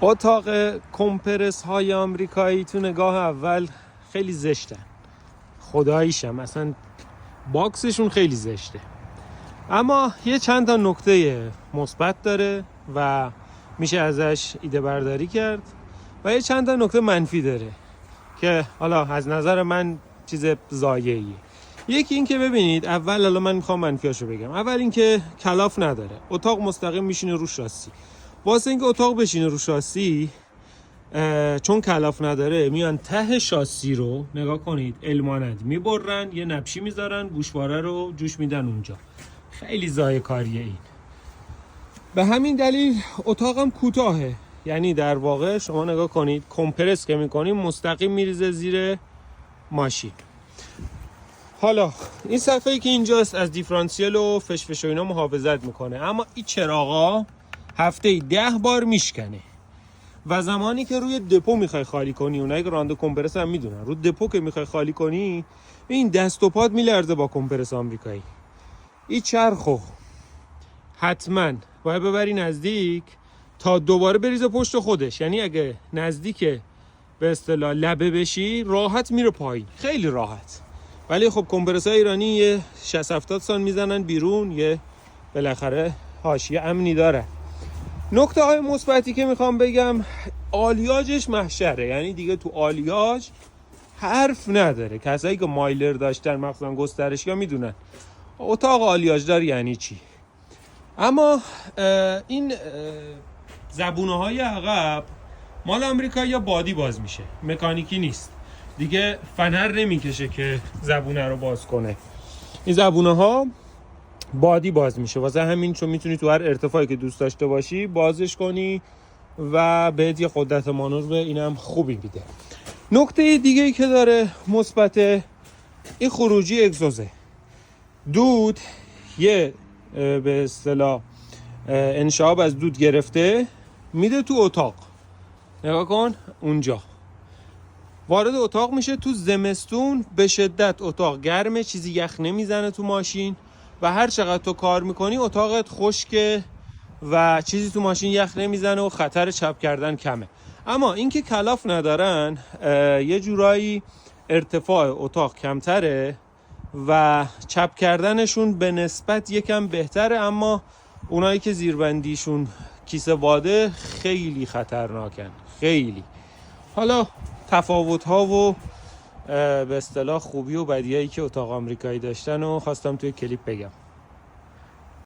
اتاق کمپرس های آمریکایی تو نگاه اول خیلی زشتن، خداییشم اصلا باکسشون خیلی زشته، اما یه چند تا نکته مثبت داره و میشه ازش ایده برداری کرد و یه چند تا نکته منفی داره که حالا از نظر من چیز ضایعیه. یکی این که ببینید، اول حالا من میخوام منفیاشو بگم. اول این که کلاف نداره، اتاق مستقیم میشینه رو شاسی. واسه اینکه اتاق بشینه رو شاسی، چون کلاف نداره، میان ته شاسی رو نگاه کنید، المانند میبرن، یه نبشی میذارن، گوشواره رو جوش میدن اونجا. خیلی ضایع کاریه این. به همین دلیل اتاقم کوتاهه، یعنی در واقع شما نگاه کنید کمپرس که میکنیم مستقیم میریزه زیر ماشین. حالا این صفحه‌ای که اینجاست از دیفرانسیل و فشفش و اینا محافظت میکنه، اما این چراغا هفته 10 بار میشکنه و زمانی که روی دپو میخوای خالی کنی، اونایی که راننده کمپرس هم میدونن، رو دپو که میخوای خالی کنی، این دست و پات میلرزه با کمپرس آمریکایی. این چرخو حتما باید ببری نزدیک تا دوباره بریزه پشت خودش، یعنی اگه نزدیک به اصطلاح لبه بشی راحت میره پایین، خیلی راحت. ولی خب کمپرس‌های ایرانی یه 60-70 سال میزنن بیرون، یه بالاخره حاشیه امنی داره. نکته های مثبتی که میخوام بگم، آلیاژش محشره، یعنی دیگه تو آلیاژ حرف نداره. کسایی که مایلر داشتن مخصوصا گسترشی‌ها میدونن اتاق آلیاژ دار یعنی چی. اما این زبونه های عقب مال آمریکا یا بادی باز میشه، مکانیکی نیست دیگه، فنر نمیکشه که زبونه رو باز کنه. این زبونه ها بادی باز میشه، واسه همین چون میتونی تو هر ارتفاعی که دوست داشته باشی بازش کنی و بهت یه قدرت مانور به اینم خوبی میده. نکته دیگه ای که داره مثبت، این خروجی اگزوزه. دود یه به اصطلاح انشعاب از دود گرفته میده تو اتاق، نگاه کن اونجا وارد اتاق میشه. تو زمستون به شدت اتاق گرمه، چیزی یخ نمیزنه تو ماشین و هر چقدر تو کار میکنی اتاقت خشکه و چیزی تو ماشین یخ نمیزنه و خطر چپ کردن کمه. اما اینکه کلاف ندارن، یه جورایی ارتفاع اتاق کمتره و چپ کردنشون به نسبت یکم بهتره، اما اونایی که زیربندیشون کیسه واده خیلی خطرناکن، خیلی. حالا تفاوت ها و به اصطلاح خوبی و بدیایی که اتاق آمریکایی داشتن و خواستم توی کلیپ بگم.